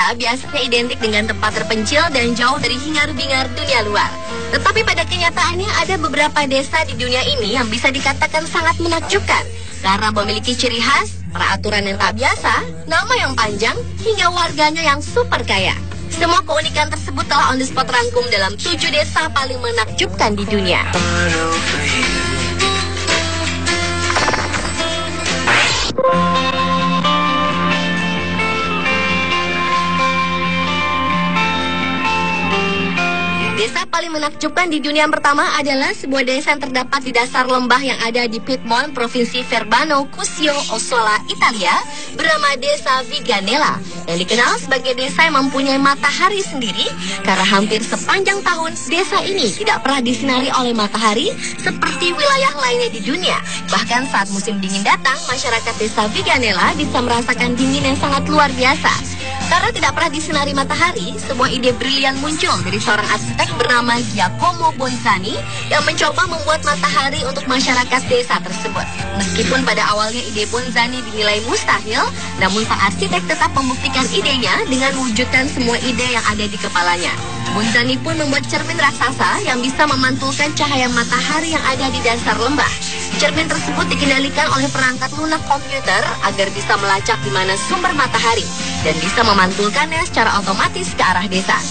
desa biasanya identik dengan tempat terpencil dan jauh dari hingar-bingar dunia luar. Tetapi pada kenyataannya ada beberapa desa di dunia ini yang bisa dikatakan sangat menakjubkan karena memiliki ciri khas, peraturan yang tak biasa, nama yang panjang, hingga warganya yang super kaya. Semua keunikan tersebut telah on the spot rangkum dalam 7 desa paling menakjubkan di dunia. Desa paling menakjubkan di dunia yang pertama adalah sebuah desa yang terdapat di dasar lembah yang ada di Piedmont, Provinsi Verbano, Cusio, Ossola, Italia, bernama Desa Viganella, yang dikenal sebagai desa yang mempunyai matahari sendiri karena hampir sepanjang tahun desa ini tidak pernah disinari oleh matahari seperti wilayah lainnya di dunia. Bahkan saat musim dingin datang, masyarakat Desa Viganella bisa merasakan dingin yang sangat luar biasa. Karena tidak pernah disinari matahari, sebuah ide brilian muncul dari seorang arsitek bernama Giacomo Bonzani yang mencoba membuat matahari untuk masyarakat desa tersebut. Meskipun pada awalnya ide Bonzani dinilai mustahil, namun sang arsitek tetap membuktikan idenya dengan mewujudkan semua ide yang ada di kepalanya. Bonzani pun membuat cermin raksasa yang bisa memantulkan cahaya matahari yang ada di dasar lembah. Cermin tersebut dikendalikan oleh perangkat lunak komputer agar bisa melacak di mana sumber matahari dan bisa memantulkannya secara otomatis ke arah desa.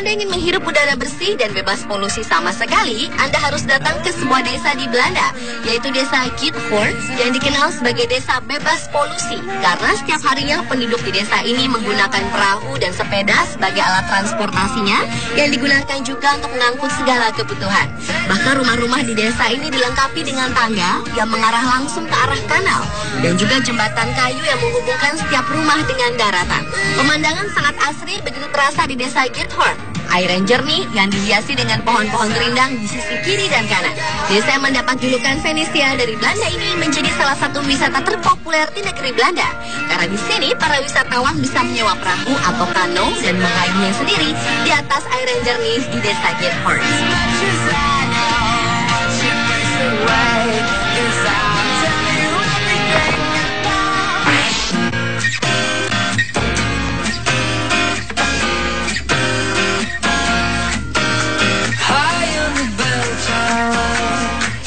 Ingin menghirup udara bersih dan bebas polusi sama sekali, Anda harus datang ke sebuah desa di Belanda, yaitu Desa Giethoorn yang dikenal sebagai desa bebas polusi karena setiap harinya penduduk di desa ini menggunakan perahu dan sepeda sebagai alat transportasinya yang digunakan juga untuk mengangkut segala kebutuhan. Bahkan rumah-rumah di desa ini dilengkapi dengan tangga yang mengarah langsung ke arah kanal dan juga jembatan kayu yang menghubungkan setiap rumah dengan daratan. Pemandangan sangat asri begitu terasa di Desa Giethoorn. Air yang jernih yang dihiasi dengan pohon-pohon rindang di sisi kiri dan kanan. Desa yang mendapat julukan Venesia dari Belanda ini menjadi salah satu wisata terpopuler di negeri Belanda. Karena di sini para wisatawan bisa menyewa perahu atau kano dan mengayuhnya sendiri di atas air yang jernih di Desa Giethoorn.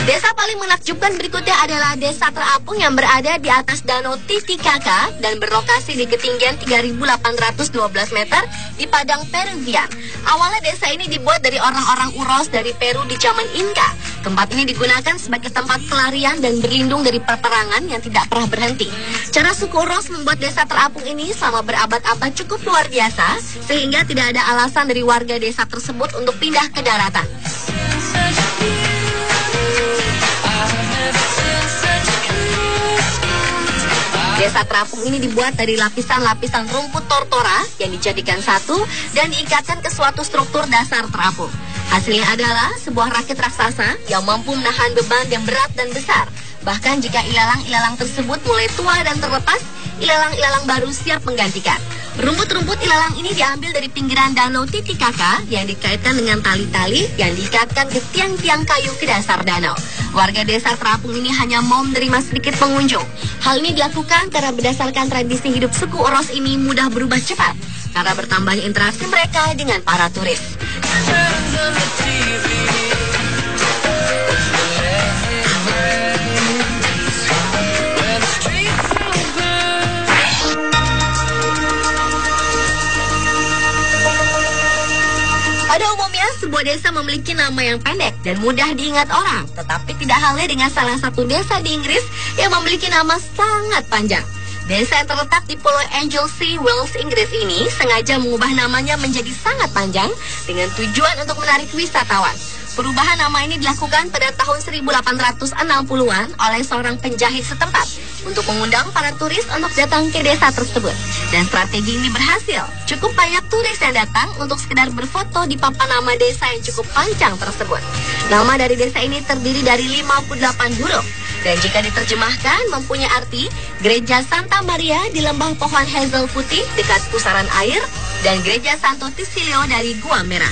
Desa paling menakjubkan berikutnya adalah desa terapung yang berada di atas Danau Titicaca dan berlokasi di ketinggian 3.812 meter di padang Peruvian. Awalnya desa ini dibuat dari orang-orang Uros dari Peru di zaman Inca. Tempat ini digunakan sebagai tempat pelarian dan berlindung dari peperangan yang tidak pernah berhenti. Cara suku Uros membuat desa terapung ini selama berabad-abad cukup luar biasa, sehingga tidak ada alasan dari warga desa tersebut untuk pindah ke daratan. Desa terapung ini dibuat dari lapisan-lapisan rumput tortora yang dijadikan satu dan diikatkan ke suatu struktur dasar terapung. Hasilnya adalah sebuah rakit raksasa yang mampu menahan beban yang berat dan besar. Bahkan jika ilalang-ilalang tersebut mulai tua dan terlepas, ilalang-ilalang baru siap menggantikan. Rumput-rumput ilalang ini diambil dari pinggiran Danau Titicaca yang dikaitkan dengan tali-tali yang diikatkan ke tiang-tiang kayu ke dasar danau. Warga desa terapung ini hanya mau menerima sedikit pengunjung. Hal ini dilakukan karena berdasarkan tradisi hidup suku Uros ini mudah berubah cepat karena bertambahnya interaksi mereka dengan para turis. Pada umumnya, sebuah desa memiliki nama yang pendek dan mudah diingat orang. Tetapi tidak halnya dengan salah satu desa di Inggris yang memiliki nama sangat panjang. Desa yang terletak di Pulau Anglesey, Wales, Inggris ini sengaja mengubah namanya menjadi sangat panjang dengan tujuan untuk menarik wisatawan. Perubahan nama ini dilakukan pada tahun 1860-an oleh seorang penjahit setempat untuk mengundang para turis untuk datang ke desa tersebut. Dan strategi ini berhasil. Cukup banyak turis yang datang untuk sekedar berfoto di papan nama desa yang cukup panjang tersebut. Nama dari desa ini terdiri dari 58 huruf. Dan jika diterjemahkan mempunyai arti Gereja Santa Maria di lembah pohon hazel putih dekat pusaran air dan Gereja Santo Tisilio dari Gua Merah.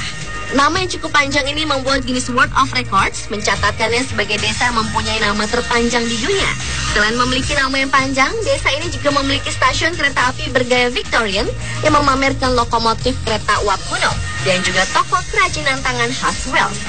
Nama yang cukup panjang ini membuat Guinness World of Records mencatatkannya sebagai desa mempunyai nama terpanjang di dunia. Selain memiliki nama yang panjang, desa ini juga memiliki stasiun kereta api bergaya Victorian yang memamerkan lokomotif kereta uap kuno dan juga toko kerajinan tangan khas Wales.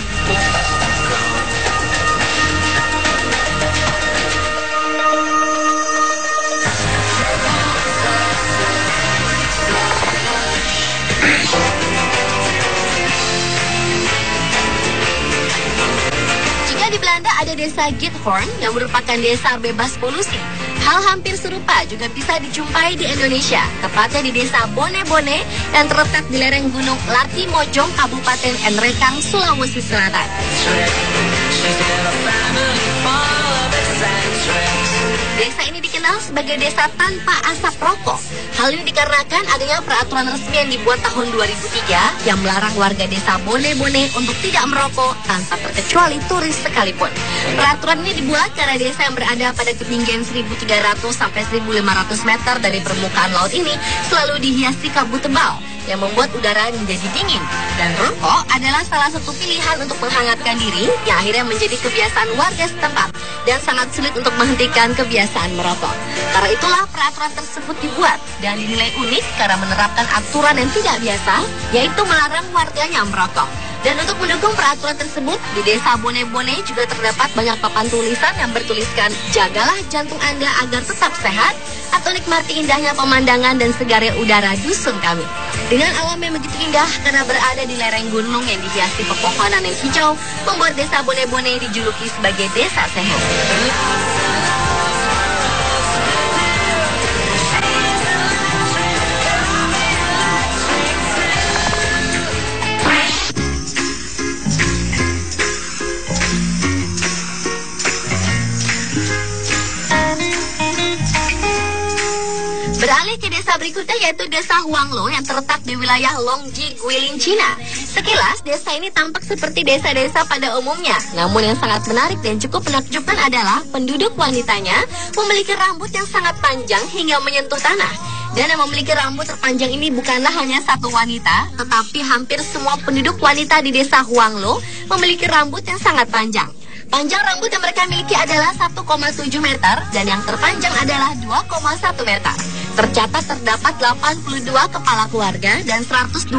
Di Belanda ada desa Giethoorn yang merupakan desa bebas polusi. Hal hampir serupa juga bisa dijumpai di Indonesia, tepatnya di desa Bone-Bone yang terletak di lereng gunung Latimojong, Kabupaten Nrekang, Sulawesi Selatan. Desa ini dikenal sebagai desa tanpa asap rokok. Hal ini dikarenakan adanya peraturan resmi yang dibuat tahun 2003 yang melarang warga desa Bone-Bone untuk tidak merokok tanpa terkecuali turis sekalipun. Peraturan ini dibuat karena desa yang berada pada ketinggian 1.300 sampai 1.500 meter dari permukaan laut ini selalu dihiasi kabut tebal yang membuat udara menjadi dingin. Dan rokok adalah salah satu pilihan untuk menghangatkan diri yang akhirnya menjadi kebiasaan warga setempat dan sangat sulit untuk menghentikan kebiasaan merokok. Karena itulah peraturan tersebut dibuat dan dinilai unik karena menerapkan aturan yang tidak biasa, yaitu melarang warganya merokok. Dan untuk mendukung peraturan tersebut, di desa Bone-Bone juga terdapat banyak papan tulisan yang bertuliskan "Jagalah jantung Anda agar tetap sehat" atau "Nikmati indahnya pemandangan dan segarnya udara dusun kami". Dengan alam yang begitu indah karena berada di lereng gunung yang dihiasi pepohonan yang hijau, membuat desa Bone-Bone dijuluki sebagai desa sehat. Beralih ke desa berikutnya yaitu desa Huanglo yang terletak di wilayah Longji, Guilin, Cina. Sekilas desa ini tampak seperti desa-desa pada umumnya. Namun yang sangat menarik dan cukup menakjubkan adalah penduduk wanitanya memiliki rambut yang sangat panjang hingga menyentuh tanah. Dan yang memiliki rambut terpanjang ini bukanlah hanya satu wanita, tetapi hampir semua penduduk wanita di desa Huanglo memiliki rambut yang sangat panjang. Panjang rambut yang mereka miliki adalah 1,7 meter dan yang terpanjang adalah 2,1 meter. Tercatat terdapat 82 kepala keluarga dan 120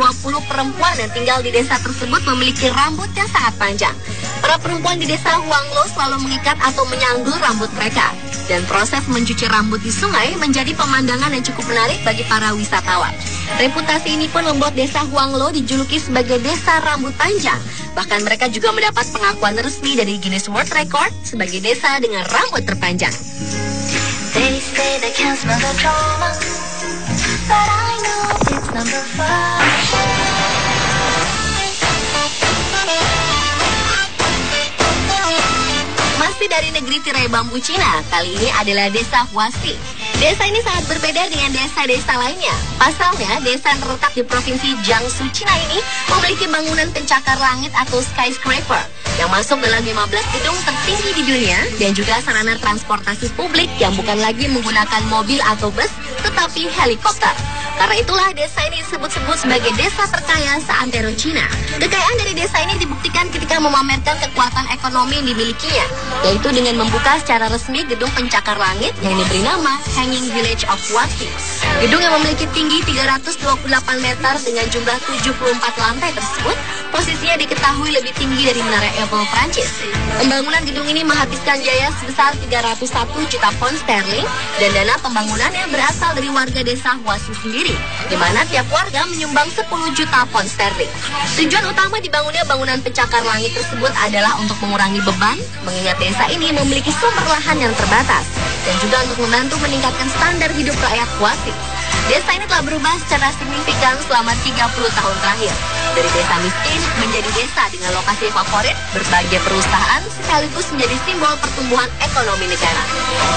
perempuan yang tinggal di desa tersebut memiliki rambut yang sangat panjang. Para perempuan di desa Huanglo selalu mengikat atau menyanggul rambut mereka. Dan proses mencuci rambut di sungai menjadi pemandangan yang cukup menarik bagi para wisatawan. Reputasi ini pun membuat desa Huanglo dijuluki sebagai desa rambut panjang. Bahkan mereka juga mendapat pengakuan resmi dari Guinness World Record sebagai desa dengan rambut terpanjang. They say they can't smell the trauma, but I know it's number 5. Masih dari negeri tirai bambu Cina, kali ini adalah desa Huasi. Desa ini sangat berbeda dengan desa-desa lainnya. Pasalnya, desa yang terletak di provinsi Jiangsu, Cina ini memiliki bangunan pencakar langit atau skyscraper yang masuk dalam 15 gedung tertinggi di dunia dan juga sarana transportasi publik yang bukan lagi menggunakan mobil atau bus, tetapi helikopter. Karena itulah desa ini disebut-sebut sebagai desa terkaya seantero Cina. Kekayaan dari desa ini dibuktikan ketika memamerkan kekuatan ekonomi yang dimilikinya, yaitu dengan membuka secara resmi gedung pencakar langit yang diberi nama Hanging Village of Huasi. Gedung yang memiliki tinggi 328 meter dengan jumlah 74 lantai tersebut, posisinya diketahui lebih tinggi dari Menara Eiffel Prancis. Pembangunan gedung ini menghabiskan biaya sebesar 301 juta pound sterling dan dana pembangunannya berasal dari warga desa Huasi sendiri, di mana tiap warga menyumbang 10 juta pound sterling. Tujuan utama dibangunnya bangunan pencakar langit tersebut adalah untuk mengurangi beban, mengingat desa ini memiliki sumber lahan yang terbatas, dan juga untuk membantu meningkatkan standar hidup rakyat Huasi. Desa ini telah berubah secara signifikan selama 30 tahun terakhir. Dari desa miskin menjadi desa dengan lokasi favorit, berbagai perusahaan sekaligus menjadi simbol pertumbuhan ekonomi negara.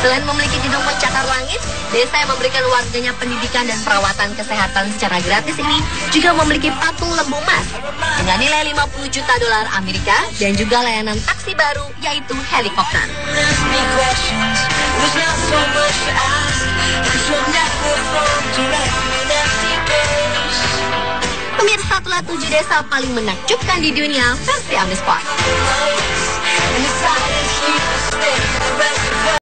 Selain memiliki gedung pencakar langit, desa yang memberikan warganya pendidikan dan perawatan kesehatan secara gratis ini juga memiliki patung lembu emas dengan nilai 50 juta dolar Amerika dan juga layanan taksi baru yaitu helikopter. Pemirsa, itulah 7 desa paling menakjubkan di dunia versi Omnisport.